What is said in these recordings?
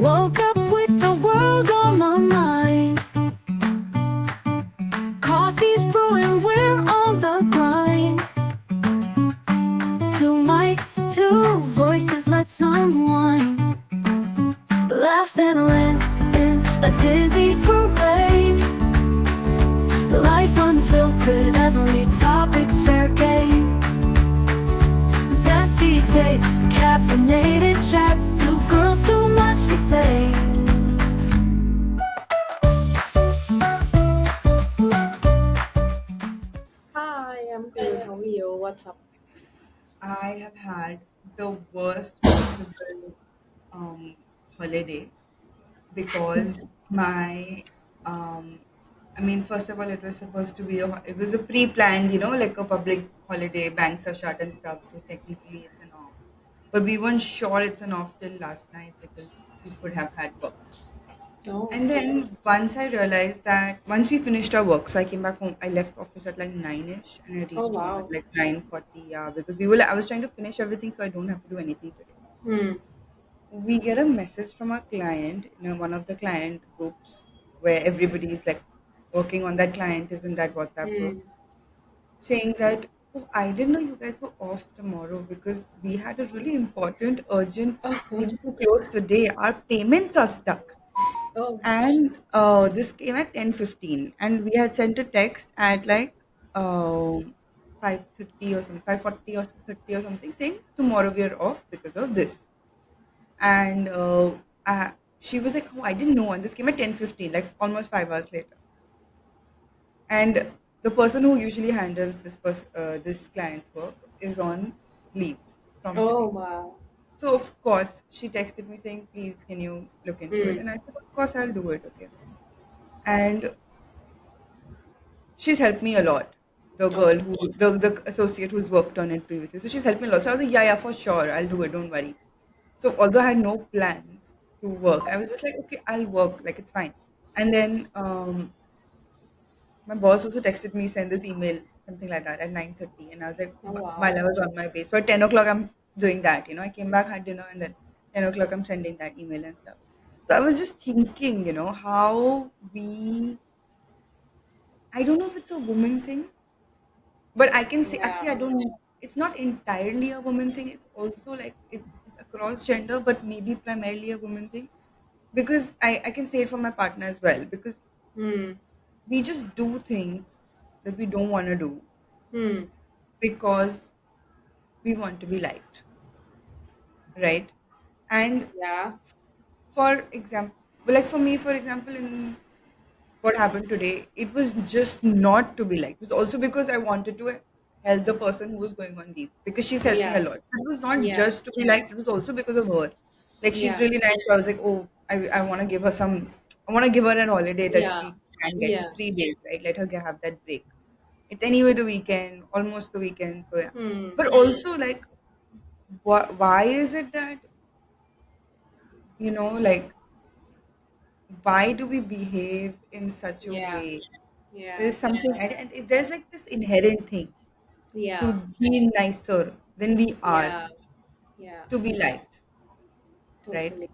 Woke up with the world on my mind. Coffee's brewing, we're on the grind. Two mics, two voices, let's unwind. Laughs and rants in a dizzy parade. Life unfiltered, every topic's fair game. Zesty takes caffeinated chats, two girls, too much to say. Hi, I'm good. How are you? What's up? I have had the worst possible um, holiday because my first of all, it was supposed to be it was a pre-planned, like a public holiday. Banks are shut and stuff, so technically it's an off. But we weren't sure it's an off till last night because we could have had work. Oh, And then once I realized that once we finished our work, so I came back home. I left office at like 9ish, and I oh reached home at wow. like 9:40. Yeah, because I was trying to finish everything, so I don't have to do anything today. Hmm. We get a message from our client, one of the client groups where everybody is like working on that client is in that WhatsApp group, Hmm. saying that, oh, I didn't know you guys were off tomorrow because we had a really important, urgent thing to close today. Our payments are stuck. Oh, And this came at 10:15, and we had sent a text at like 5:30 or something, 5:40 or 30 or something, saying tomorrow we are off because of this. And she was like, "Oh, I didn't know." And this came at 10:15, like almost 5 hours later. And the person who usually handles this client's work is on leave from oh today. wow. So of course she texted me saying, "Please, can you look into it?" Hmm. And I said, "Of course, I'll do it." Okay. And she's helped me a lot. The Oh, girl the associate who's worked on it previously. So she's helped me a lot. So I was like, yeah, yeah, for sure. I'll do it. Don't worry. So although I had no plans to work, I was just like, okay, I'll work. Like it's fine. And then my boss also texted me, send this email, something like that at 9:30. And I was like, oh while wow. I was on my way. So at 10 o'clock, I'm doing that. I came back, had dinner, and then 10 o'clock, I'm sending that email and stuff. So I was just thinking, how I don't know if it's a woman thing. But I can say Yeah. actually I don't it's not entirely a woman thing. It's also like it's across gender, but maybe primarily a woman thing. Because I can say it for my partner as well. Because Hmm. we just do things that we don't want to do Hmm. because we want to be liked, right? And Yeah. for example, like for me, for example, in what happened today, it was just not to be liked. It was also because I wanted to help the person who was going on leave because she's helped me a Yeah. lot. So it was not Yeah. just to be liked, it was also because of her. Like she's Yeah. really nice. So I was like, oh, I want to give her I want to give her an holiday that Yeah. she can get. Yeah. Just 3 days, right? Let her have that break. It's anyway the weekend, almost the weekend. So yeah. Hmm. But also, like, why is it that, like, why do we behave in such a Yeah. way? Yeah. There's something, there's like this inherent thing to Yeah. be nicer than we are, Yeah. Yeah. to be liked, right? Totally.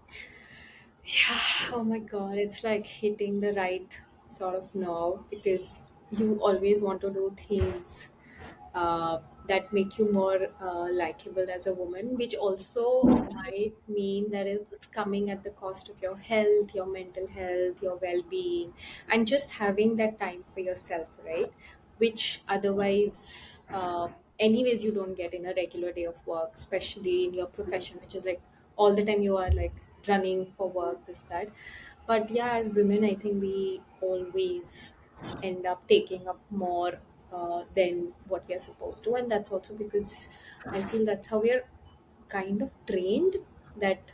Yeah. Oh my God. It's like hitting the right sort of nerve because you always want to do things that make you more likable as a woman, which also might mean that it's coming at the cost of your health, your mental health, your well being, and just having that time for yourself, right? Which otherwise, anyways, you don't get in a regular day of work, especially in your profession, which is like all the time you are like running for work, this, that. But yeah, as women, I think we always end up taking up more than what we are supposed to, and that's also because I feel that's how we're kind of trained, that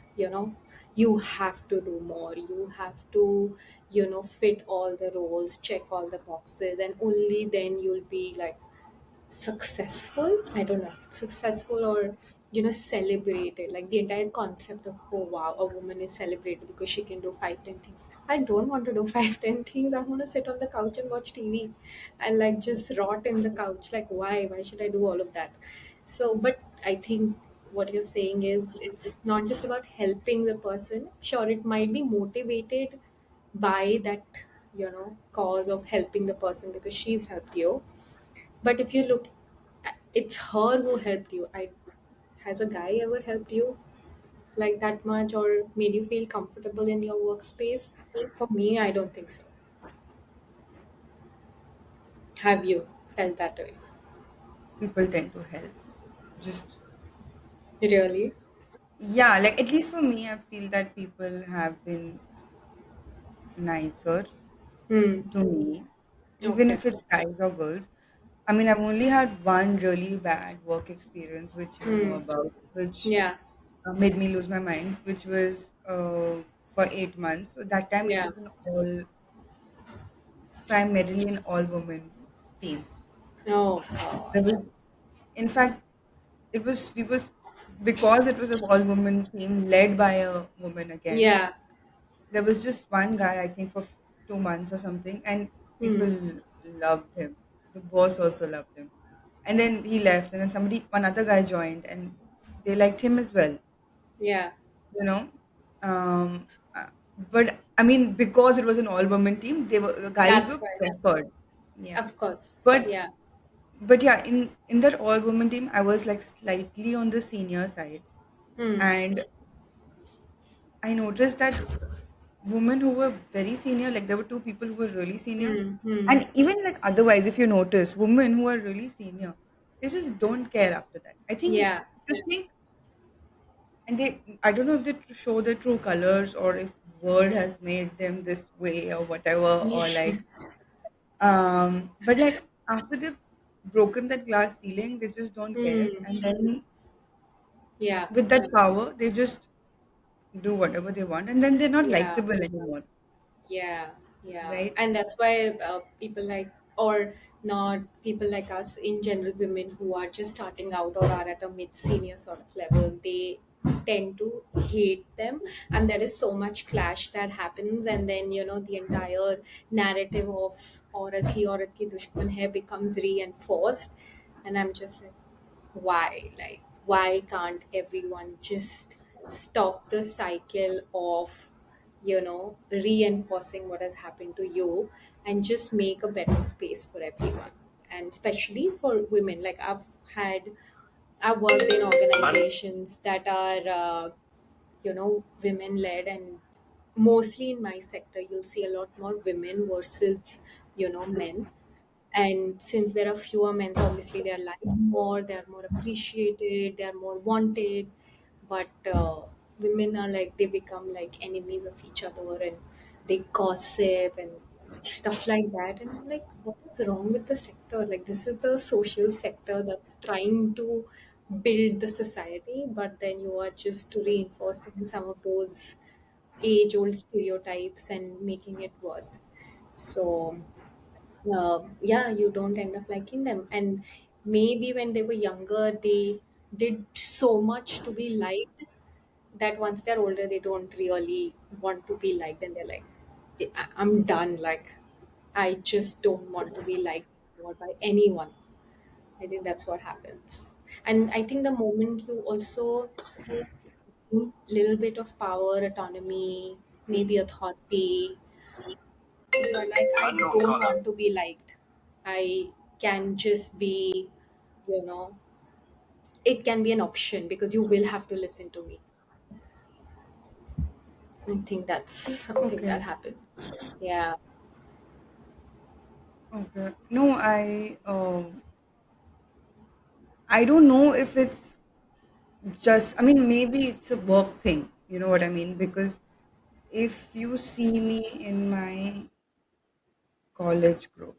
you have to do more, you have to fit all the roles, check all the boxes, and only then you'll be like successful. I don't know, successful or celebrated, like the entire concept of, oh wow, a woman is celebrated because she can do 5 10 things. I don't want to do 5 10 things. I want to sit on the couch and watch TV and just rot in the couch. Like, why should I do all of that? So but I think what you're saying is it's not just about helping the person. Sure, it might be motivated by that, cause of helping the person because she's helped you. But if you look, it's her who helped you. Has a guy ever helped you like that much or made you feel comfortable in your workspace? For me, I don't think so. Have you felt that way? People tend to help. Just, Really? yeah, like at least for me, I feel that people have been nicer Hmm. to me, even Okay. if it's guys or girls. I mean, I've only had one really bad work experience, which you know Hmm. about, which Yeah. made me lose my mind, which was for 8 months. So that time it Yeah. was primarily an all woman team. Oh God. There was, in fact, we was because it was an all woman team led by a woman again. Yeah. There was just one guy, I think, for 2 months or something, and Hmm. people loved him. The boss also loved him, and then he left, and then one other guy joined, and they liked him as well. Yeah. You know, um, uh, but I mean, because it was an all woman team, the guys That's were right. preferred. Yeah, Of course. but Yeah. yeah, in that all woman team, I was like slightly on the senior side, Hmm. and I noticed that women who were very senior, like there were two people who were really senior, Hmm. Hmm. and even like otherwise, if you notice, women who are really senior, they just don't care after that. I think Yeah. you think, and I don't know if they show their true colors or if word has made them this way or whatever, or like, but like after they've broken that glass ceiling, they just don't care, Hmm. and then Yeah. with that power, they just do whatever they want, and then they're not Yeah. likable anymore, Yeah, yeah, right? and that's why people like, or not people like us in general, women who are just starting out or are at a mid senior sort of level, they tend to hate them, and there is so much clash that happens, and then the entire narrative of औरत की दुश्मन है becomes reinforced, and I'm just like, why can't everyone just stop the cycle of reinforcing what has happened to you and just make a better space for everyone, and especially for women. Like I've worked in organizations that are women led, and mostly in my sector you'll see a lot more women versus men. And since there are fewer men, so obviously they are liked more, they are more appreciated, they are more wanted. But women are like, they become like enemies of each other, and they gossip and stuff like that. And I'm like, what is wrong with the sector? Like, this is the social sector that's trying to build the society, but then you are just reinforcing some of those age old stereotypes and making it worse. So yeah, you don't end up liking them. And maybe when they were younger, they did so much to be liked that once they're older, they don't really want to be liked, and they're like, I'm done. Like, I just don't want to be liked anymore by anyone. I think that's what happens. And I think the moment you also little bit of power, autonomy, maybe authority, you are like, I don't want to be liked. I can just be, you know, it can be an option because you will have to listen to me. I think that's something that Okay. happens. Yeah. Okay. No, I don't know if it's just, I mean, maybe it's a work thing. You know what I mean? Because if you see me in my college group,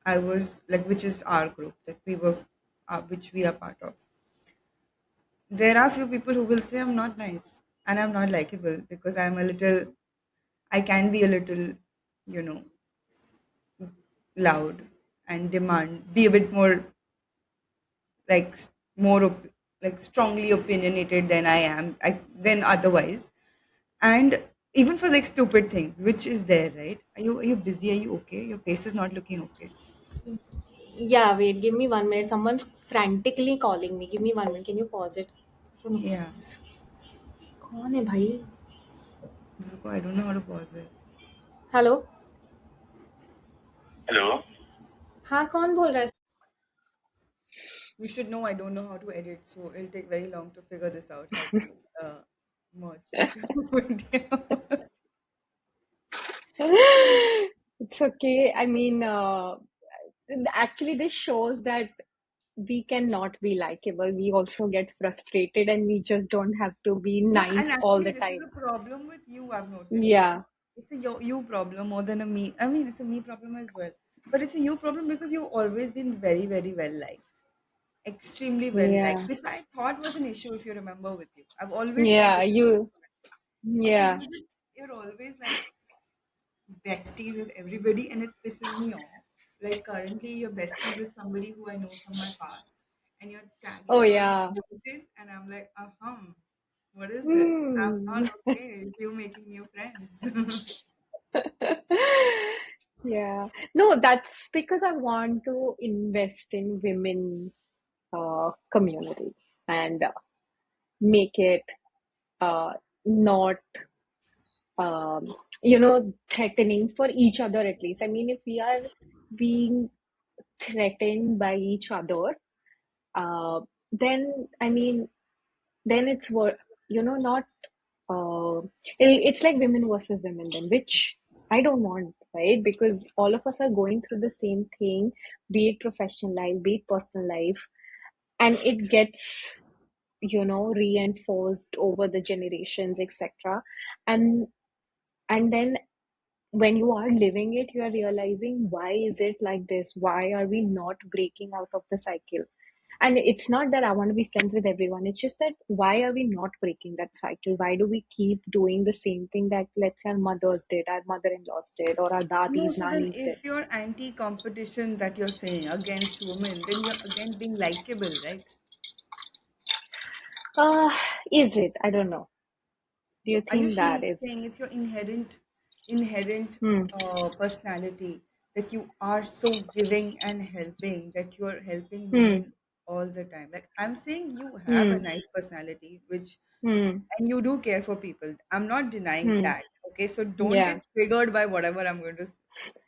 I was like, which is our group that which we are part of. There are few people who will say I'm not nice and I'm not likable because I can be a little, you know, loud and be a bit more like like strongly opinionated than I am, than otherwise, and even for like stupid things, which is there, right? Are you busy? Are you okay? Your face is not looking okay. Yeah, wait, give me 1 minute. Someone's frantically calling me. Give me 1 minute. Can you pause it? don't know who's Yeah. this. कौन है भाई? I don't know how to pause it. Hello. Hello. हाँ, कौन बोल रहा है? You should know I don't know how to edit, so it'll take very long to figure this out, how to merge the two videos. It's okay. I mean, actually, this shows that we cannot be likable. We also get frustrated, and we just don't have to be Yeah, and nice all actually, the this is time. the problem with you, I've noticed. Yeah, It's a you problem more than a me. I mean, it's a me problem as well. But it's a you problem because you've always been very, very well liked. Extremely well liked, yeah, which I thought was an issue if you remember with you. I've always thought yeah. this was an You, issue because yeah. you're always like besties with everybody and it pisses me off. Like currently you're besties with somebody who I know from my past and you're Oh, tagging her on yeah. LinkedIn and I'm like, what is this? I'm Hmm. not okay with you making new friends. Yeah. No, that's because I want to invest in women community and make it uh, not threatening for each other at least. I mean, if we are being threatened by each other, uh, then I mean, then it's not. Uh, it's like women versus women then, which I don't want, right? Because all of us are going through the same thing, be it professional life, be it personal life, and it gets reinforced over the generations, etc. And then when you are living it, you are realizing, why is it like this? Why are we not breaking out of the cycle? And it's not that I want to be friends with everyone, it's just that why are we not breaking that cycle? Why do we keep doing the same thing that, let's say, our mothers did, our mother-in-laws did, or our No, dadis, so then nanis did? if you're anti-competition that you're saying against women, then you're again being likable, right? uh is it? I don't know. Do you Are you think that is? saying it's your inherent Hmm. personality that you are so giving and helping that you're helping Hmm. women all the time? Like I'm saying, you have a Hmm. nice personality, which Hmm. and you do care for people. I'm not denying Hmm. that. Okay, so don't Yeah. get triggered by whatever I'm going to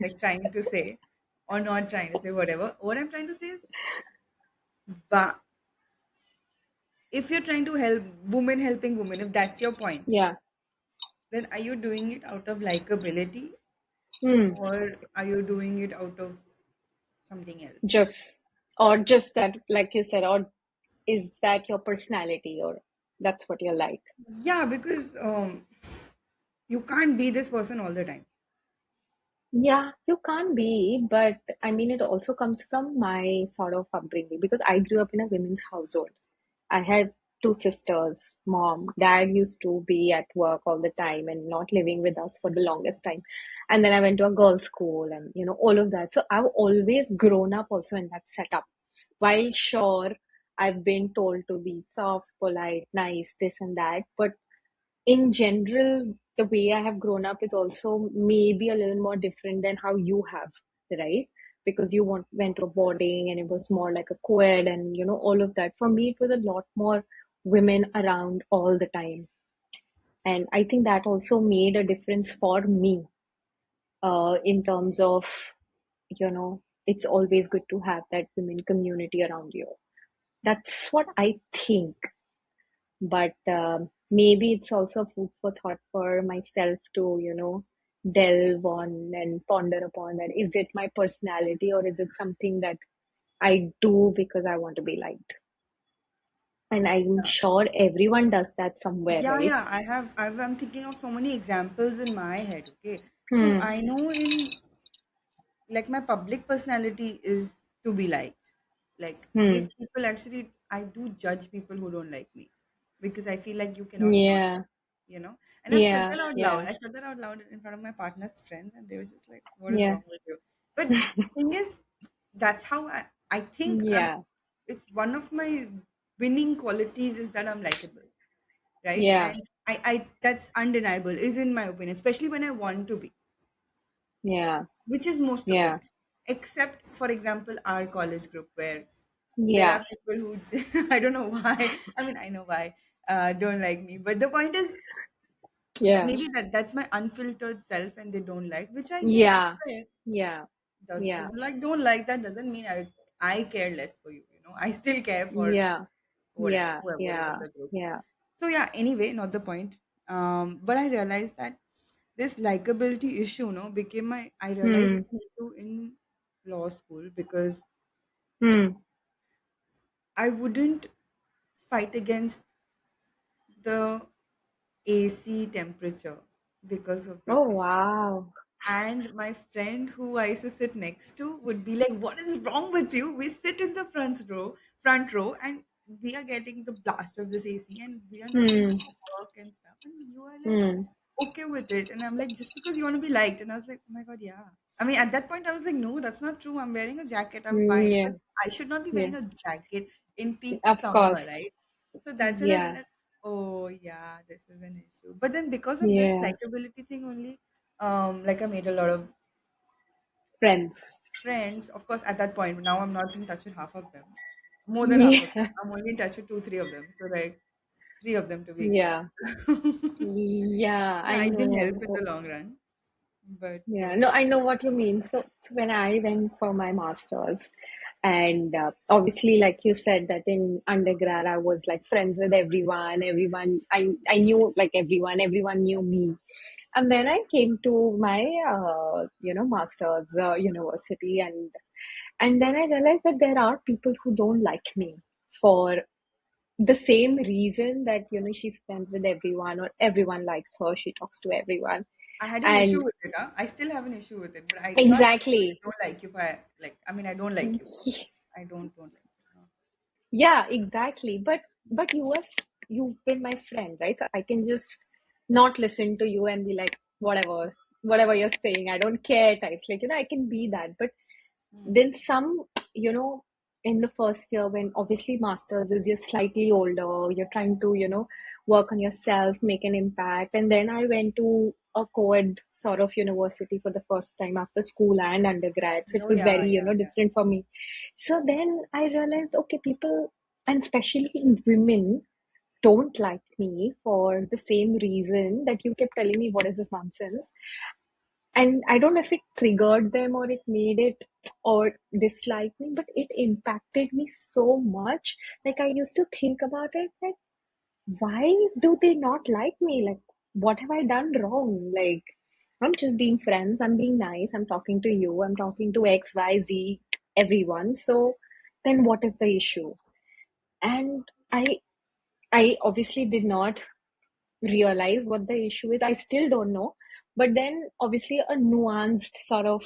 like trying to say or not trying to say whatever. What I'm trying to say is, ba- if you're trying to help women helping women, if that's your point, Yeah. then are you doing it out of likability Hmm. or are you doing it out of something else? Just, or just that, like you said, or is that your personality, or that's what you're like? Yeah, because you can't be this person all the time. Yeah, you can't be, but I mean, it also comes from my sort of upbringing because I grew up in a women's household. I had two sisters, mom, dad used to be at work all the time and not living with us for the longest time. And then I went to a girls' school and, all of that. So I've always grown up also in that setup. While sure, I've been told to be soft, polite, nice, this and that, but in general, the way I have grown up is also maybe a little more different than how you have, right? Because you went to a boarding and it was more like a co-ed and all of that. For me, it was a lot more women around all the time, and I think that also made a difference for me. In terms of it's always good to have that women community around you. That's what I think. But maybe it's also food for thought for myself to delve on and ponder upon that. Is it my personality, or is it something that I do because I want to be liked? And I'm sure everyone does that somewhere, Yeah, right? yeah. I'm thinking of so many examples in my head. Okay, so Hmm. I know in like my public personality is to be liked. Like Hmm. if people actually, I do judge people who don't like me because I feel like you cannot not Yeah. like me, And I've said Yeah. that out loud. Yeah. I said that out loud in front of my partner's friends, and they were just like, "What is Yeah. wrong with you?" But thing is, that's how I think I'm. Yeah. It's one of my winning qualities is that I'm likable, right? Yeah. And I that's undeniable, is in my opinion, especially when I want to be, Yeah. which is most of the Yeah. time. Except, for example, our college group where there are Yeah. people who I don't know why. I mean, I know why. don't like me. But the point is, Yeah. maybe that's my unfiltered self, and they don't like, which I get. It's Yeah. fair. Yeah. Does, Yeah. like, don't like that doesn't mean I care less for you. I still care for Yeah. whatever, Yeah. whoever is in Yeah. the group. Yeah. So yeah. Anyway, not the point. But I realized that this likability issue, no, became my. I realized Hmm. it's an issue in law school because Hmm. I wouldn't fight against the AC temperature because of Oh this issue. wow. And my friend who I used to sit next to would be like, "What is wrong with you? We sit in the front row, and we are getting the blast of this AC, and we are not able Hmm. to work and stuff. And you are like Hmm. okay with it." And I'm like, "Just because you want to be liked." And I was like, "Oh my god, yeah." I mean, at that point, I was like, "No, that's not true. I'm wearing a jacket. I'm Hmm. fine." Yeah. But I should not be Yeah. wearing a jacket in peak Of summer, course. right? So that's when I Yeah. realized, oh yeah, this is an issue. But then because of this Yeah. likability thing only, like I made a lot of Friends. friends. Of course, at that point, now I'm not in touch with half of them. More than half of them. Yeah. I'm only in touch with two, three of them. So like three of them to be exact. Yeah. Yeah. Yeah, I it didn't help in the know. long run. But Yeah, no, I know what you mean. So when I went for my master's, and obviously, like you said, that in undergrad I was like friends with everyone. Everyone, I knew like everyone. Everyone knew me. And then I came to my master's university, and then I realized that there are people who don't like me for the same reason that she's friends with everyone, or everyone likes her. She talks to everyone, I had an issue and with it, huh? I still have an issue with it. But I can't exactly. don't like you if I like I mean I don't like you. I don't like you. Huh? Yeah, exactly. But you've been my friend, right? So I can just not listen to you and be like, whatever you're saying, I don't care types. Like, I can be that. But Hmm. then some, you know, in the first year, when obviously masters is you're slightly older, you're trying to, work on yourself, make an impact. And then I went to a co-ed sort of university for the first time after school and undergrad. So it Oh was yeah, very, yeah, yeah. different for me. So then I realized, okay, people, and especially women, don't like me for the same reason that you kept telling me, what is this nonsense? And I don't know if it triggered them, or it made it or dislike me, but it impacted me so much. Like, I used to think about it, that why do they not like me? Like, what have I done wrong? Like, I'm just being friends, I'm being nice, I'm talking to you, I'm talking to XYZ, everyone. So then what is the issue? And I obviously did not realize what the issue is. I still don't know. But then, obviously, a nuanced sort of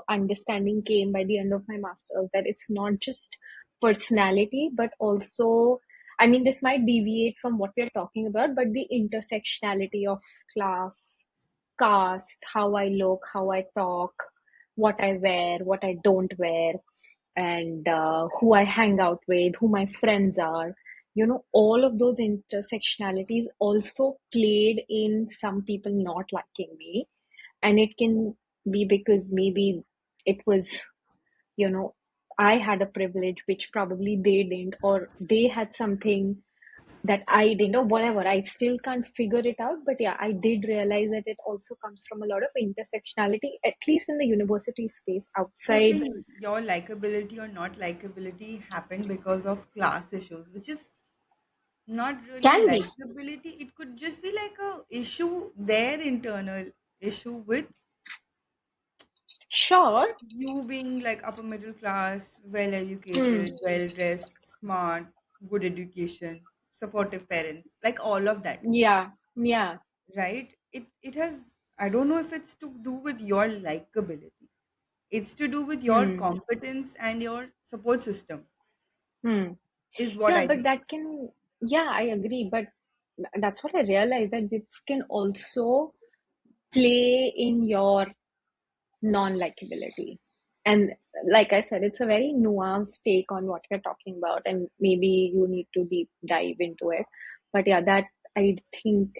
understanding came by the end of my master's, that it's not just personality, but also, I mean, this might deviate from what we're talking about, but the intersectionality of class, caste, how I look, how I talk, what I wear, what I don't wear, and who I hang out with, who my friends are. All of those intersectionalities also played in some people not liking me. And it can be because maybe it was, you know, I had a privilege which probably they didn't, or they had something that I didn't, or whatever. I still can't figure it out. But yeah, I did realize that it also comes from a lot of intersectionality, at least in the university space So outside. see, your likability or not likability happened because of class issues, which is not really Can be. likability. It could just be like a issue, their internal issue with Sure. you being like upper middle class, well Hmm. educated, well dressed, smart, good education, supportive parents, like all of that, Yeah. Yeah. right? It has, I don't know if it's to do with your likability. It's to do with your Hmm. competence and your support system, Hmm. is what Yeah, I but think. that can, yeah, I agree. But that's what I realized, that this can also play in your non-likability. And like I said, it's a very nuanced take on what we're talking about, and maybe you need to deep dive into it. But yeah, that I think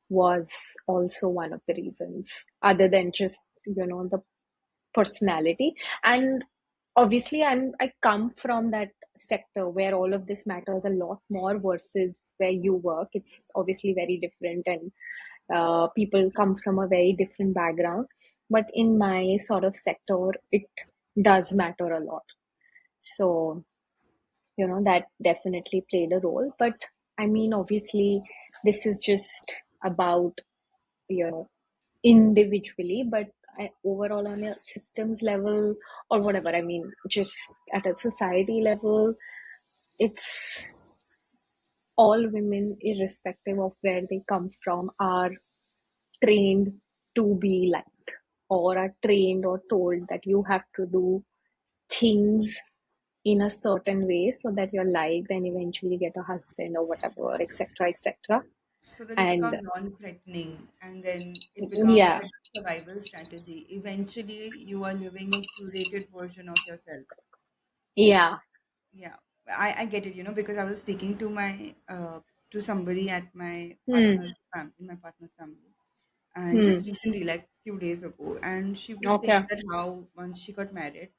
was also one of the reasons, other than just, the personality. And obviously, I come from that sector where all of this matters a lot more versus where you work, it's obviously very different, and people come from a very different background. But in my sort of sector, it does matter a lot. So, that definitely played a role. But I mean, obviously, this is just about, you know, individually, but overall on a systems level or whatever, I mean, just at a society level, it's all women, irrespective of where they come from, are trained to be like, or are trained or told that you have to do things in a certain way so that you're liked and eventually get a husband or whatever, etc., etc. So that you And become non-threatening, and then it becomes yeah, like a survival strategy. Eventually, you are living a curated version of yourself. yeah, Yeah, I get it, because I was speaking to my to somebody at my hmm, in my partner's family, and hmm, just recently, like few days ago, and she was saying okay, that how once she got married,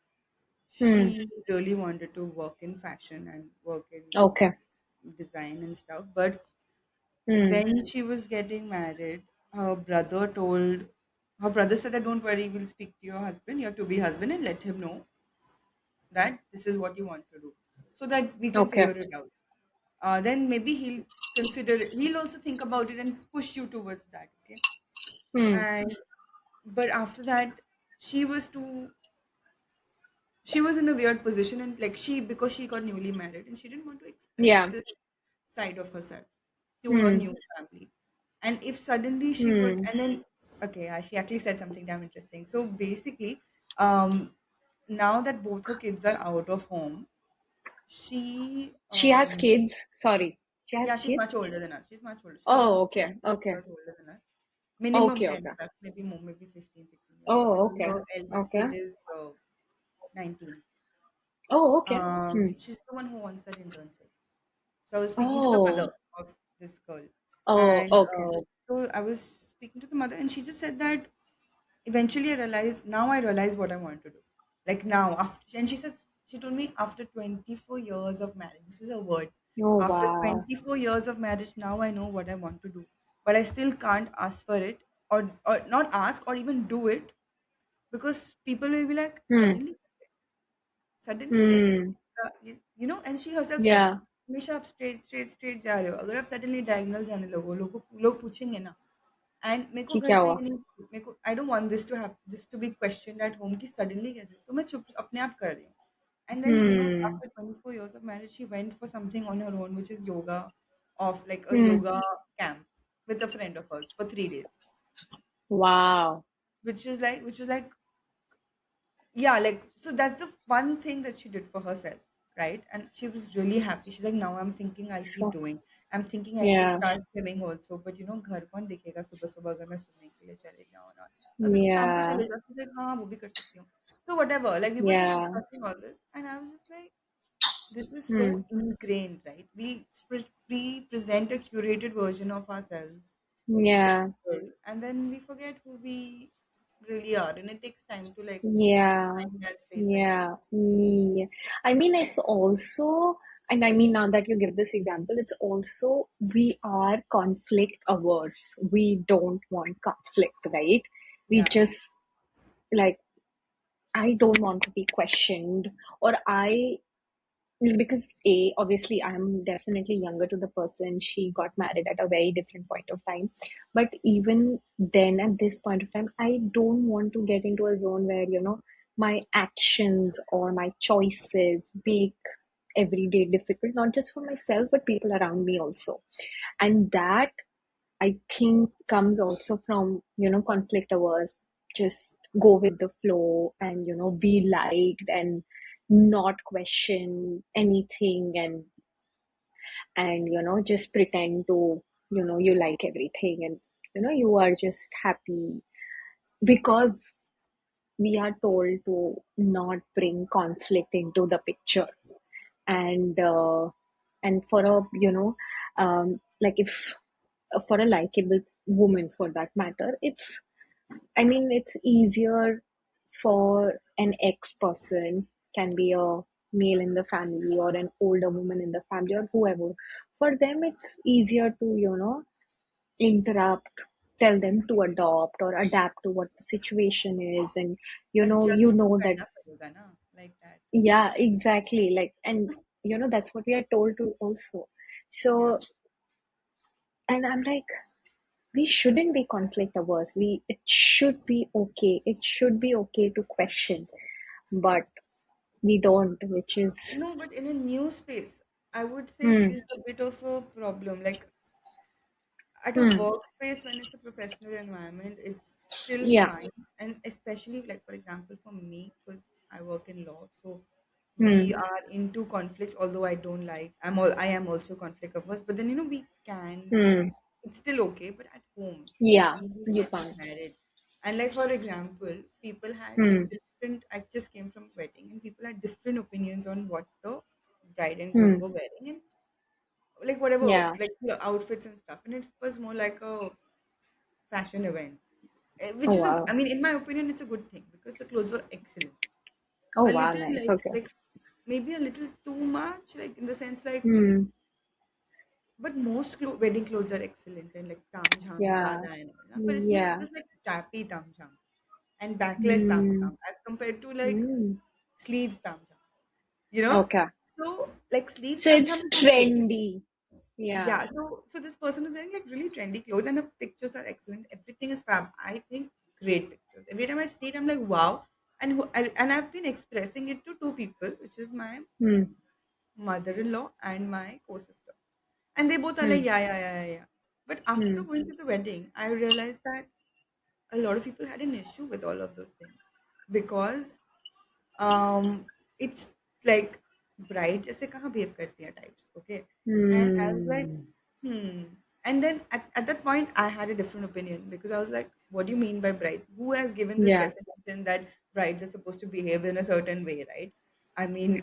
hmm, she really wanted to work in fashion and work in okay, design and stuff. But hmm, when she was getting married, her brother said that don't worry, we'll speak to your husband, your to be husband, and let him know that this is what you want to do, so that we can okay, figure it out. Then maybe he'll also think about it and push you towards that. Okay. hmm, And but after that, she was too she was in a weird position, and like because she got newly married and she didn't want to express yeah, this side of herself to her hmm, new family. And if suddenly she would, hmm. and then okay, she actually said something damn interesting. So basically, um now that both her kids are out of home, she She has kids. Sorry, she has yeah, she's much kids. older than us. She's much older. She's Oh, almost 10 okay, plus okay, years older than us. Minimum okay, 10 okay. plus, maybe more, maybe 15, 16 years. Oh, Maybe okay, her eldest okay. kid is 19. Oh, okay. Hmm. She's the one who wants that internship. So I was speaking to the mother Oh, of this girl. oh, And okay. so I was speaking to the mother, and she just said that eventually I realized what I want to do. Like now, and she told me after 24 years of marriage, this is her words. Oh, After wow. 24 years of marriage, now I know what I want to do. But I still can't ask for it, or not ask or even do it, because people will be like, Hmm. suddenly कैसे Hmm. and she herself said, Yeah. हमेशा आप straight जा रहे हो, अगर आप suddenly diagonal जाने लगो, लोग पूछेंगे ना. एंड मेरे को कि घर क्या पे हुआ? ये नहीं, मेरे को I don't want this to be question at home कि सडनली कैसे, तो मैं चुप अपने आप कर रही हूँ. And then Hmm. After 24 years of marriage she went for something on her own, which is yoga, of like a Hmm. yoga camp with a friend of hers for 3 days, Wow. which was like yeah, like, so that's the one thing that she did for herself, right? And she was really happy. She's like, now I'm thinking I'll keep So, doing. I'm thinking I should yeah. start swimming also, but घर कौन देखेगा सुबह सुबह अगर मैं swimming के लिए चले जाऊँ ना. I was like, शाम को Yeah. चले जाओ. She's like, हाँ वो भी कर सकती हूँ. So whatever, like we were just Yeah. discussing all this, and I was just like, this is so Hmm. ingrained, right? We present a curated version of ourselves to Yeah. people, and then we forget who we really are, and it takes time to like Yeah. find that space again. Yeah. Yeah. I mean, it's also, and I mean, now that you give this example, it's also, we are conflict averse. We don't want conflict, right? We Yeah, just, like, I don't want to be questioned, or because obviously I'm definitely younger to the person. She got married at a very different point of time, but even then, at this point of time, I don't want to get into a zone where my actions or my choices make every day difficult, not just for myself but people around me also. And that, I think, comes also from conflict averse. Just go with the flow and be liked and not question anything, and just pretend to you like everything, and you are just happy because we are told to not bring conflict into the picture. And for a like, if for a likable woman, for that matter, I mean, it's easier for an ex person, can be a male in the family or an older woman in the family or whoever, for them it's easier to, interrupt, tell them to adopt or adapt to what the situation is, and Adjust you to know that. karna padega na, like that. Yeah, exactly. Like, and that's what we are told to also. Yeah. So, and I'm like, we shouldn't be conflict averse. It should be okay. It should be okay to question, but we don't, which is, No, but in a new space, I would say it hmm, is a bit of a problem. Like at a hmm, workspace, when it's a professional environment, it's still yeah, fine. And especially, like, for example, for me, because I work in law, so we hmm, are into conflict, although I am also conflict averse, but then, we can hmm, it's still okay, but at home, yeah, when we you get can't. married, and like for example, people had like Hmm, different. I just came from a wedding, and people had different opinions on what the bride and groom hmm, were wearing, and like whatever, yeah. like the outfits and stuff, and it was more like a fashion event, Oh which is wow. I mean, in my opinion, it's a good thing because the clothes were excellent. Oh A wow, little nice. like Okay. like maybe a little too much, like in the sense like, Hmm. but most wedding clothes are excellent and like tam jham Yeah. wala and all. Na? But it Yeah. was like strappy tam jham and backless tam Hmm. jham as compared to like Hmm. sleeves tam jham. You know, Okay. so like sleeves So tam jham it's is okay. trendy. Yeah. Yeah, so this person is wearing like really trendy clothes and the pictures are excellent. Everything is fab. I think great pictures. Every time I see it, I'm like wow. And I've been expressing it to two people, which is my Hmm. mother-in-law and my co-sister. And they both are like, Hmm. yeah, yeah, yeah, yeah, yeah. But after Hmm. going to the wedding, I realized that a lot of people had an issue with all of those things because it's like brides जैसे कहाँ behave करती हैं types, okay? And I was like, Hmm. hmm. And then at that point, I had a different opinion because I was like, what do you mean by brides? Who has given this Yeah. definition that brides are supposed to behave in a certain way, right? I mean,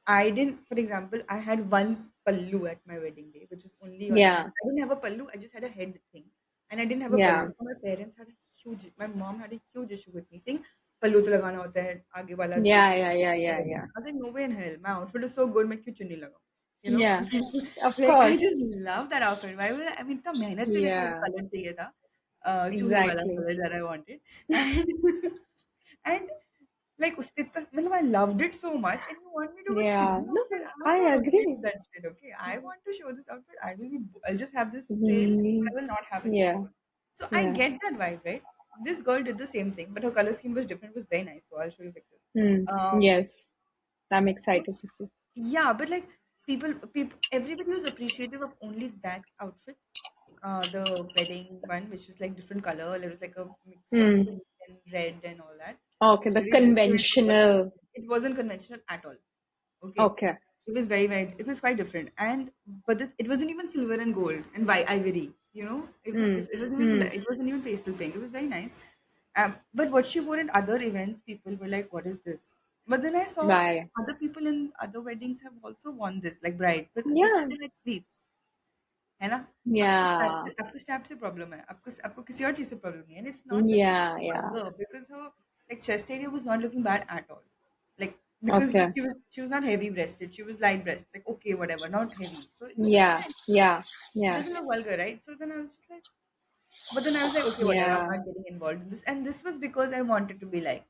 I didn't, for example, I had one pallu at my wedding day, which is only on my head. Yeah. I didn't have a pallu, I just had a head thing. And I didn't have a pallu. Yeah. So my mom had a huge issue with me saying, pallu to lagana hota hai, aage wala to. Yeah. Yeah. Yeah. Yeah. Yeah. I was like, no way in hell. My outfit is so good, मैं क्यों चुन्नी लगाऊं? You know? Yeah. Of Like, I course. just love that outfit. Why would I mean, इतना मेहनत से मेरे को Yeah. Colour चाहिए था. चूहे वाला Exactly. color that I wanted. And and like उस पे इतना मतलब I loved it so much and you want me to wear Yeah. chunni No, outfit? I'm I not okay agree. with that shit, okay? I want to show this outfit. I'll just have this trail. Hmm. I will not have a chunni. Yeah. So I Yeah. get that vibe, right? This girl did the same thing, but her color scheme was different. It was very nice. So I'll show you pictures. Hmm. Um, Yes. I'm excited to see. yeah, but like everybody was appreciative of only that outfit. The wedding one, which was like different color. It was like a mix of Hmm. pink and red and all that. It Okay. was The very different. conventional. It wasn't conventional at all. Okay. Okay. It was it was quite different. But it wasn't even silver and gold and white ivory. You know, Hmm. Hmm. it wasn't even pastel pink. It was very nice. But what she wore in other events, people were like, "What is this?" But then I saw Bye. other people in other weddings have also worn this, like brides, but it's just that Yeah. they had sleeves. है ना? Yeah. आपको strap से problem है, आपको किसी और चीज़ से problem नहीं है, and it's not like Yeah. Yeah. vulgar because her like chest area was not looking bad at all. Like because Okay. she was not heavy breasted, she was light breasted, like okay, whatever, not heavy. So it was very Yeah. nice. Yeah. It Yeah. doesn't look vulgar, right? So then I was just like, but then I was like, okay, whatever, I'm Yeah. not getting involved in this. And this was because I wanted to be liked.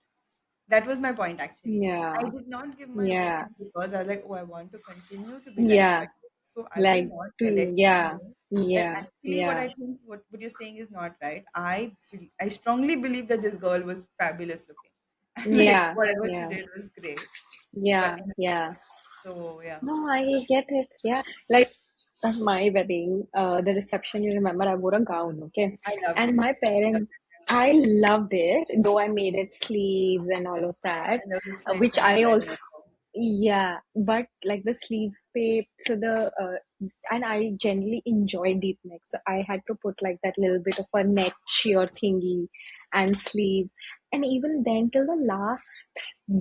That was my point actually. I Yeah. did not give my Yeah. opinion because I was like, oh, I want to continue to be liked by Yeah. you. So I will Like not tell to, yeah. anyone that Yeah. actually what Yeah. I think what you're saying is not right. I strongly believe that this girl was fabulous looking. And like Yeah. whatever she Yeah. did was great. But Yeah. Yeah. so yeah. No, I get it. Yeah. Like at my wedding, the reception, you remember, I wore a gown, okay? I loved And it. my I loved parents, it. I loved it, though I made it sleeves and all of that, And there was a slit which in the I bell also, also. yeah, but like the sleeves pay to and I generally enjoy deep neck. So I had to put like that little bit of a neck sheer thingy and sleeves. And even then, till the last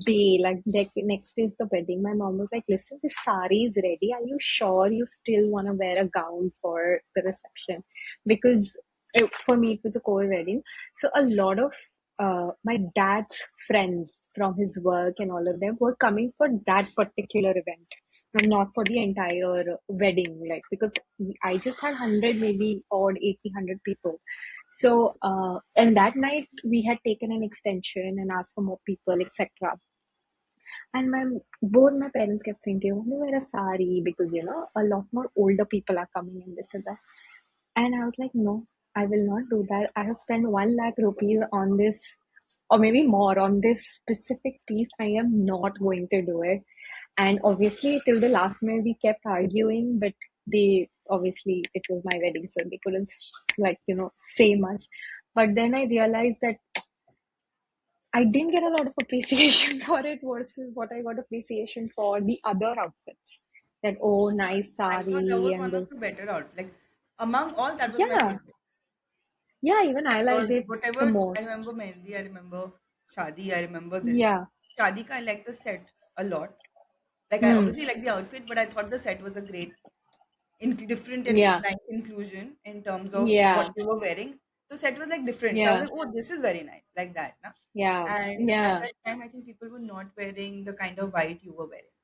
day, like next day is the wedding, my mom was like, listen, this sari is ready. Are you sure you still want to wear a gown for the reception? Because for me, it was a core wedding. So a lot of my dad's friends from his work and all of them were coming for that particular event and not for the entire wedding. Like, because I just had 100, maybe odd 80, 100 people. So, and that night we had taken an extension and asked for more people, etc. And both my parents kept saying, "Do you want to wear a sari? Because a lot more older people are coming and this and that." And I was like, no, I will not do that. I have spent 1 lakh rupees on this, or maybe more on this specific piece. I am not going to do it. And obviously, till the last minute, we kept arguing, but they obviously, it was my wedding, so they couldn't, like, say much. But then I realized that I didn't get a lot of appreciation for it versus what I got appreciation for the other outfits. That, oh, nice I thought that sari was and one of the this. better outfits. Like among all, that was my Yeah, favorite. yeah, even I liked Because it the whatever I most. remember Mehndi, I remember Shadi, I remember this. Yeah. Shadi ka I like the set a lot. Like I Hmm. obviously like the outfit, but I thought the set was a great, different and Yeah. nice inclusion in terms of what Yeah. you were wearing. The set was like different. So I was Yeah. like, oh, this is very nice, like that. Na? Yeah. And at Yeah. that time, I think people were not wearing the kind of white you were wearing.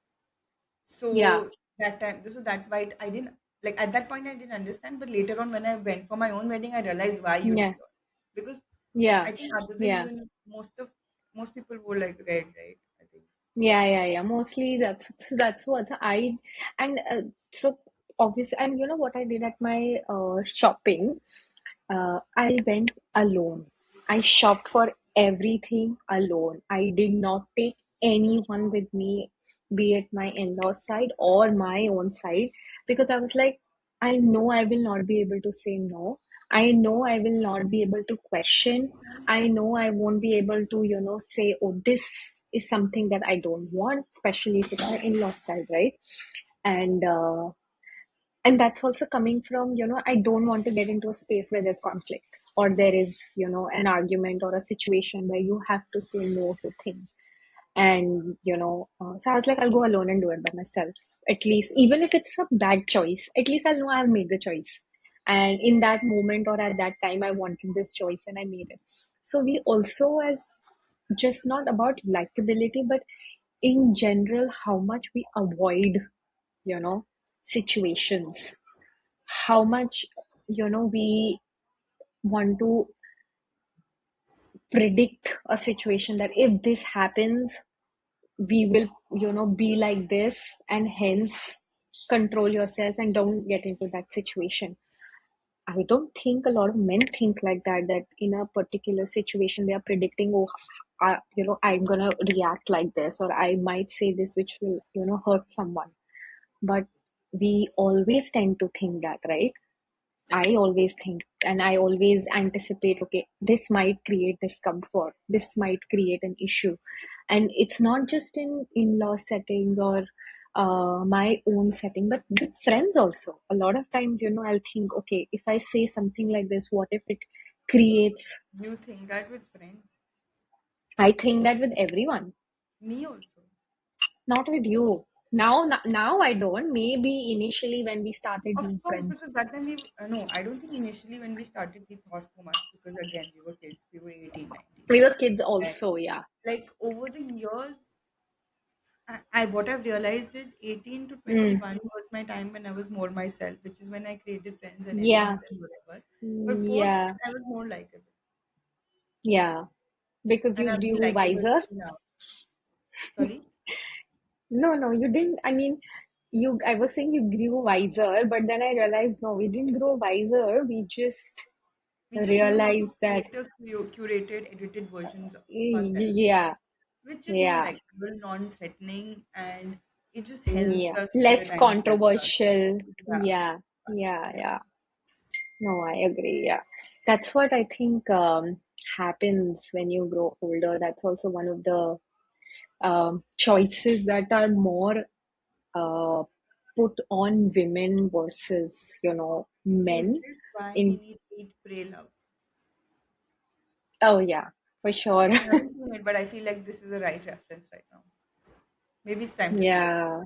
Yeah. So that time, so that white, I didn't like at that point, I didn't understand. But later on, when I went for my own wedding, I realized why you did Yeah. yours. Because Yeah. I think other than Yeah. even most people were like red, right? I think. Yeah. Yeah. Yeah. Mostly that's what I and so obviously, and what I did at my shopping. I went alone. I shopped for everything alone. I did not take anyone with me, be it my in-laws side or my own side, because I was like, I know I will not be able to say no. I know I will not be able to question. I know I won't be able to, say, oh, this is something that I don't want, especially if it's my in-laws side, right? And that's also coming from, I don't want to get into a space where there's conflict or there is, an argument or a situation where you have to say no to things. And so I was like, I'll go alone and do it by myself, at least. Even if it's a bad choice, at least I'll know I've made the choice, and in that moment or at that time I wanted this choice and I made it. So we also, as just not about likability, but in general, how much we avoid, you know situations, how much, we want to predict a situation that if this happens, we will, be like this, and hence control yourself and don't get into that situation. I don't think a lot of men think like that, that in a particular situation they are predicting, oh, I'm gonna react like this, or I might say this which will, hurt someone. But we always tend to think that, right? I always think and I always anticipate, okay, this might create discomfort, this might create an issue. And it's not just in law settings or my own setting, but with friends also. A lot of times, I'll think, okay, if I say something like this, what if it creates. You think that with friends? I think that with everyone, Me also. not with you. Now I don't. Maybe initially when we started Of being course, friends, because that time we no, I don't think initially when we started we thought so much because again we were kids, we were 18, 19. we were kids And also, yeah. like over the years, I what I've realized is 18 to Mm, 21 was my time when I was more myself, which is when I created friends and yeah. enemies and whatever. But post Yeah. that, I was more likable, Yeah, because and you I've been grew likable wiser. till now. Sorry, No, no, you didn't. I mean, I was saying you grew wiser, but then I realized, no, we didn't grow wiser. We just we just knew how to realized that, create a curated, edited versions of ourselves, yeah, which is more yeah, likable, non-threatening, and it just helps yeah, us till the less time we judge ourselves. controversial. Yeah, Yeah, yeah, yeah. yeah. No, I agree. Yeah. That's what I think happens when you grow older. That's also one of the choices that are more uh, put on women versus, Is men. this why we In need Eat, Pray, Love? Oh yeah, for sure. I haven't seen it, but I feel like this is the right reference right now. Maybe it's time to see it. Yeah,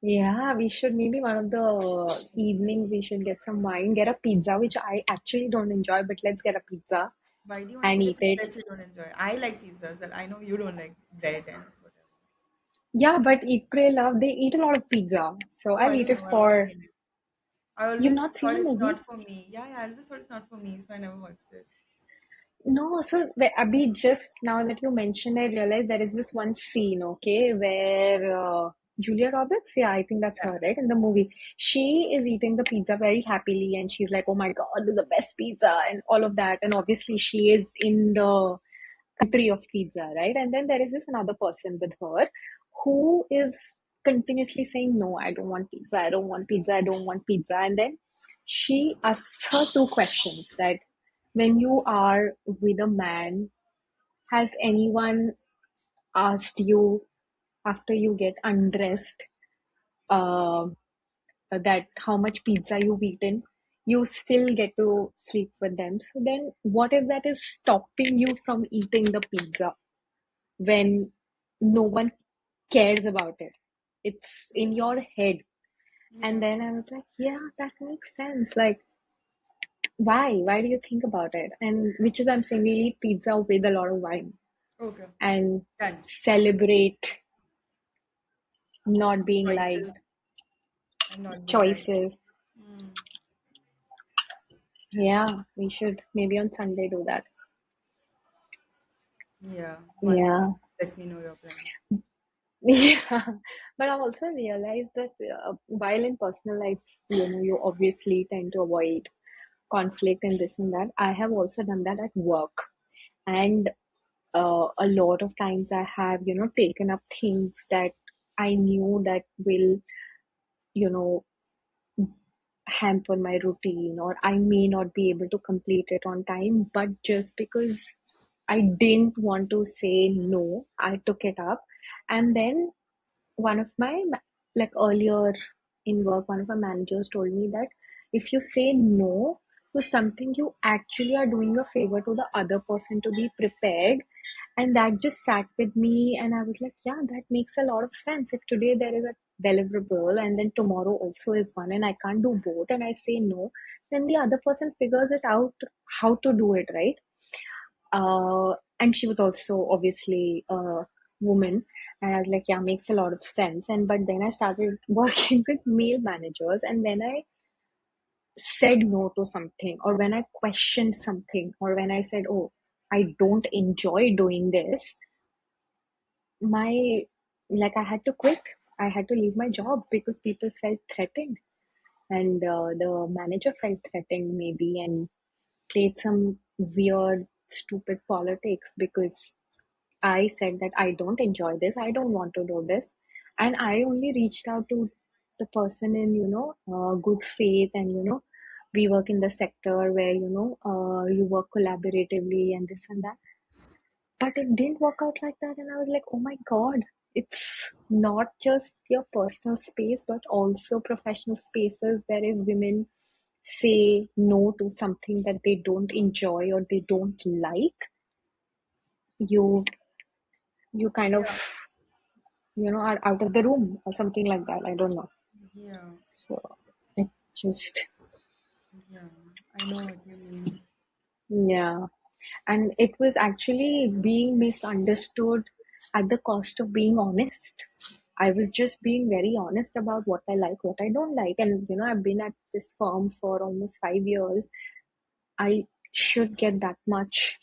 yeah. We should, maybe one of the evenings we should get some wine, get a pizza, which I actually don't enjoy, but let's get a pizza Why do you want to and eat a eat pizza it. if you don't enjoy? I like pizzas, and I know you don't like bread and whatever. Yeah, but Eat, Pray, Love, they eat a lot of pizza. So Oh, I'll I eat don't it know. I've not for. seen it. I You've always not seen thought the it's movie? not for me. Yeah, yeah, I always thought it's not for me, so I never watched it. No, so Abhi, just now that you mentioned, I realized there is this one scene, okay, where Julia Roberts, yeah, I think that's Yeah, her, right, in the movie. She is eating the pizza very happily, and she's like, "Oh my God, the best pizza," and all of that. And obviously, she is in the country of pizza, right? And then there is this another person with her who is continuously saying, "No, I don't want pizza. I don't want pizza. I don't want pizza." And then she asks her two questions that when you are with a man, has anyone asked you after you get undressed uh, that how much pizza you've eaten? You still get to sleep with them. So then, what if that is stopping you from eating the pizza when no one cares about it? It's in yeah, your head. And yeah. then I was like, yeah, that makes sense. Like, why? Why do you think about it? And which is I'm saying, we eat pizza with a lot of wine Okay, and done. celebrate not being Choices liked, and not being like. choices. Hmm. Yeah, we should maybe on Sunday do that. Yeah, once you Yeah. let me know your plans. Yeah. But I've also realized that while in personal life, you obviously tend to avoid conflict and this and that. I have also done that at work. And a lot of times I have, taken up things that I knew that will, you know, hamper my routine, or I may not be able to complete it on time, but just because I didn't want to say no, I took it up. And then one of my, like earlier in work, one of my managers told me that if you say no to something, you actually are doing a favor to the other person to be prepared. And that just sat with me, and I was like, yeah, that makes a lot of sense. If today there is a deliverable and then tomorrow also is one, and I can't do both, and I say no, then the other person figures it out how to do it, right? And she was also obviously a woman, and I was like, yeah, makes a lot of sense. And but then I started working with male managers, and when I said no to something, or when I questioned something, or when I said, oh, I don't enjoy doing this, my like I had to quit. I had to leave my job because people felt threatened, and the manager felt threatened maybe, and played some weird, stupid politics because I said that I don't enjoy this, I don't want to do this, and I only reached out to the person in good faith, and we work in the sector where you work collaboratively and this and that, but it didn't work out like that, and I was like, oh my god, it's not just your personal space but also professional spaces where if women say no to something that they don't enjoy or they don't like, you you kind of Yeah, are out of the room or something like that. I don't know. yeah, So it just, yeah. I know what you mean. yeah. And it was actually being misunderstood at the cost of being honest. I was just being very honest about what I like, what I don't like. And, I've been at this firm for almost 5 years. I should get that much,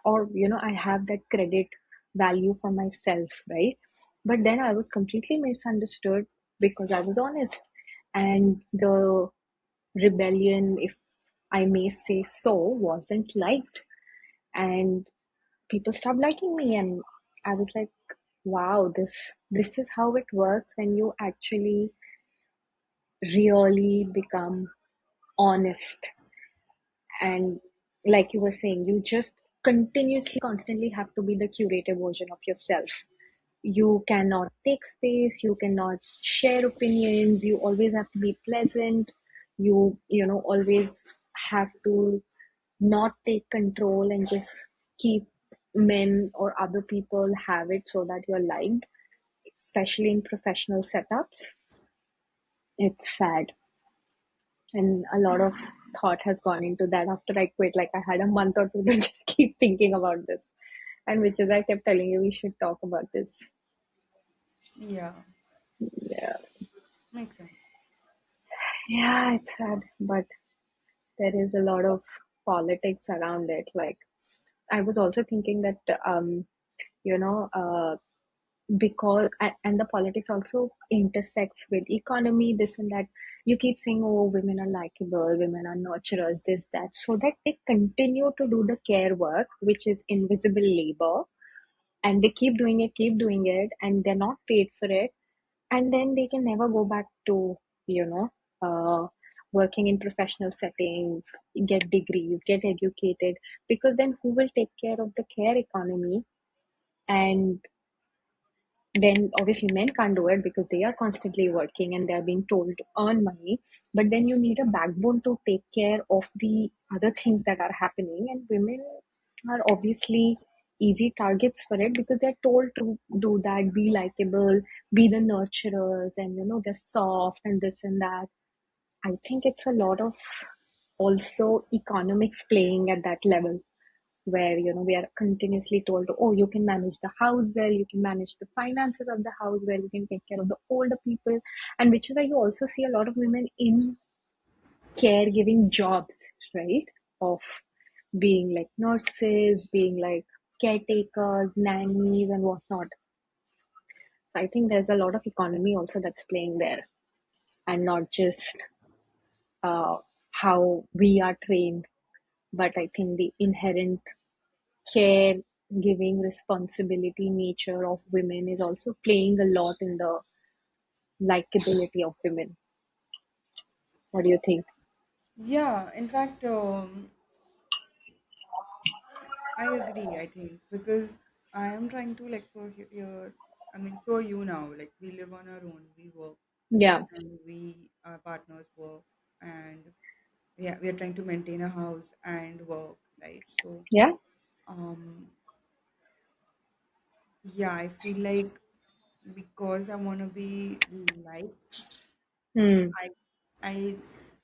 or I have that credit value for myself, right? But then I was completely misunderstood because I was honest, and the rebellion, if I may say so, wasn't liked, and people stopped liking me, and I was like, wow, this is how it works when you actually really become honest. And like you were saying, you just continuously constantly have to be the curated version of yourself. You cannot take space, you cannot share opinions, you always have to be pleasant, you always have to not take control and just keep men or other people have it so that you're liked, especially in professional setups. It's sad, and a lot of thought has gone into that after I quit. Like I had a month or two to just keep thinking about this. And which is I kept telling you we should talk about this. Yeah, Yeah. makes sense. Yeah, it's sad, but there is a lot of politics around it. Like I was also thinking that you know, because and the politics also intersects with economy, this and that. You keep saying, oh, women are likable, women are nurturers, this, that, so that they continue to do the care work, which is invisible labor, and they keep doing it, and they're not paid for it, and then they can never go back to, you know, working in professional settings, get degrees, get educated, because then who will take care of the care economy? And then obviously men can't do it because they are constantly working and they're being told to earn money, but then you need a backbone to take care of the other things that are happening, and women are obviously easy targets for it because they're told to do that, be likable, be the nurturers, and you know, they're soft and this and that. I think it's a lot of also economics playing at that level, where you know, we are continuously told, oh, you can manage the house well, you can manage the finances of the house well, you can take care of the older people, and which is why you also see a lot of women in caregiving jobs, right? Of being like nurses, being like caretakers, nannies, and whatnot. So I think there's a lot of economy also that's playing there, and not just uh, how we are trained, but I think the inherent care giving responsibility nature of women is also playing a lot in the likability of women. What do you think? Yeah, in fact, I agree, I think, because I am trying to, like, for here, I mean, so are you now. Like, we live on our own, we work, Yeah, and our partners work, and yeah, we are trying to maintain a house and work, right? So, yeah. um, yeah, I feel like because I want to be liked, Hmm. I I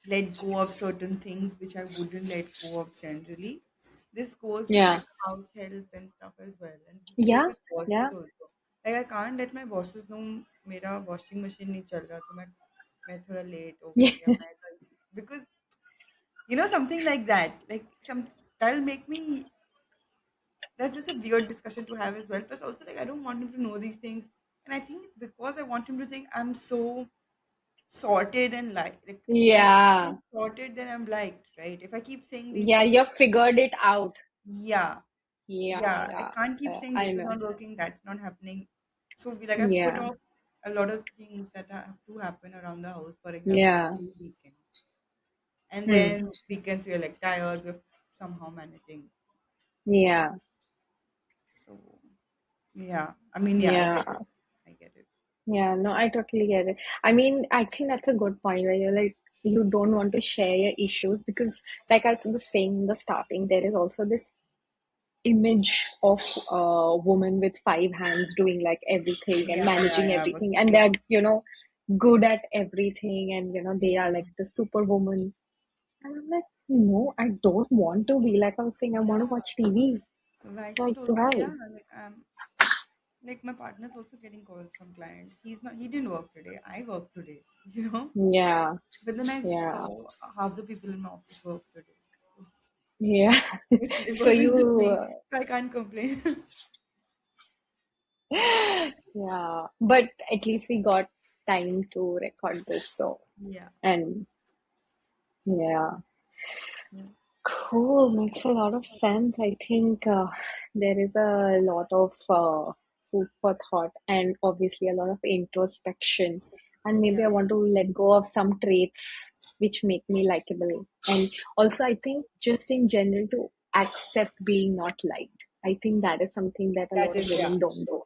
let go of certain things which I wouldn't let go of generally. This goes with Yeah, like house help and stuff as well, and this goes yeah, with bosses yeah. also. Like I can't let my bosses know मेरा washing machine नहीं चल रहा तो मैं थोड़ा late हो गई या मैं because something like that, like some that'll make me, that's just a weird discussion to have as well. Plus also like I don't want him to know these things, and I think it's because I want him to think I'm so sorted and like if Yeah, I'm sorted then I'm liked, right? If I keep saying these yeah, things, you figured it out. yeah, Yeah, yeah, I yeah, can't keep yeah, saying I this is know. not working, that's not happening. So I put Yeah, off a lot of things that have to happen around the house, for example, yeah. during weekends. And Hmm. then weekends we're like tired, we're somehow managing. Yeah. Yeah, So yeah, I mean, yeah, I get yeah. it. I get it. Yeah, no, I totally get it. I mean, I think that's a good point where you're like, you don't want to share your issues because, like I was saying in the starting, there is also this image of a woman with five hands doing like everything and Yeah, yeah, managing yeah. What everything, you and think? they're, you know, good at everything, and, you know, they are Yeah, like the superwoman. And I'm like, no, I don't want to be. Like I was saying, I want to yeah. watch TV. Why Like, should also, why? yeah, like my partner's also getting calls from clients. He didn't work today. I work today, you know. Yeah, But then I yeah, saw half the people in my office work today. So yeah. it So wasn't just you, me, so I can't complain. yeah, but at least we got time to record this. So, Yeah. and yeah, Yeah. cool. Makes a lot of sense. I think there is a lot of food for thought, and obviously a lot of introspection. And maybe Yeah. I want to let go of some traits which make me likable. And also, I think just in general to accept being not liked. I think that is something that a That lot of is, yeah. women don't do.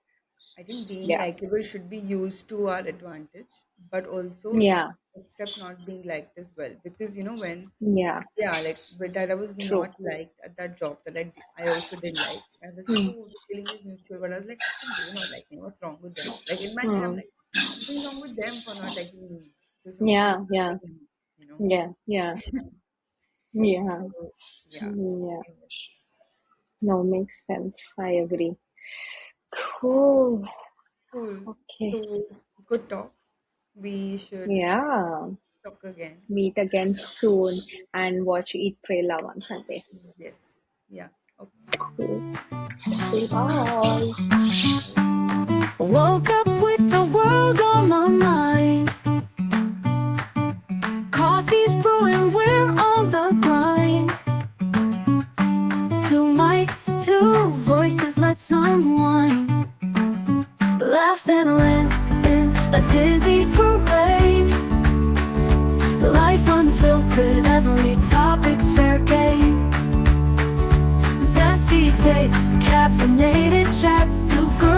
I think being Yeah, likable should be used to our advantage, but also yeah, accept not being liked as well. Because when, yeah. yeah, like but that I was True. not liked at that job that I also didn't like. I was like, Hmm. oh, the feeling is mutual. But I was like, how can they not like me? What's wrong with them? Like in my head, I'm Hmm. like, something's wrong with them for not liking me. There's something Yeah, not yeah, liking me, you know? yeah, yeah, Yeah. So yeah. Yeah. No, makes sense. I agree. Cool. Cool. Okay. So good talk. We should Yeah. talk again. Meet again soon and watch Eat, Pray, Love on Sunday. Yes. Yeah. Okay. Cool. Okay, bye. Woke up with the world on my mind. Coffee's brewing, we're on the grind. Two mics, two voices, let's unwind. Laughs and rants in a dizzy parade. Life unfiltered, every topic's fair game. Zesty takes caffeinated chats to grow.